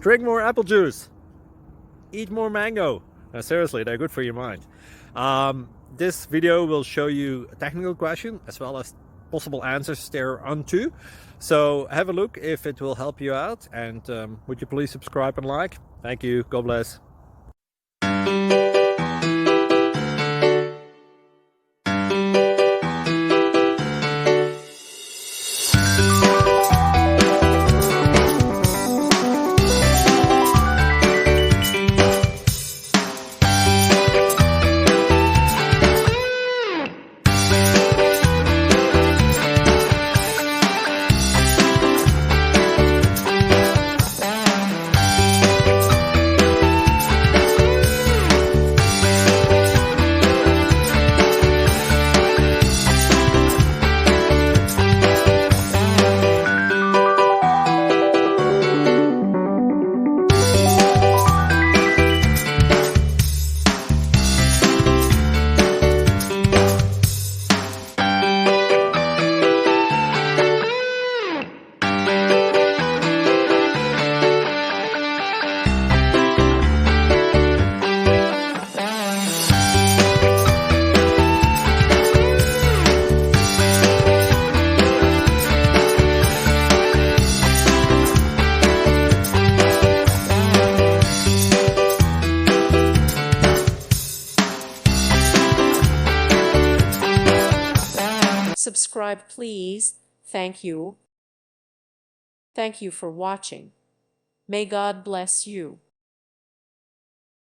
Drink more apple juice. Eat more mango. Seriously, they're good for your mind. This video will show you a technical question as well as possible answers thereunto. So have a look if it will help you out, and would you please subscribe and like? Thank you. God bless. Subscribe, please. Thank you. Thank you for watching. May God bless you.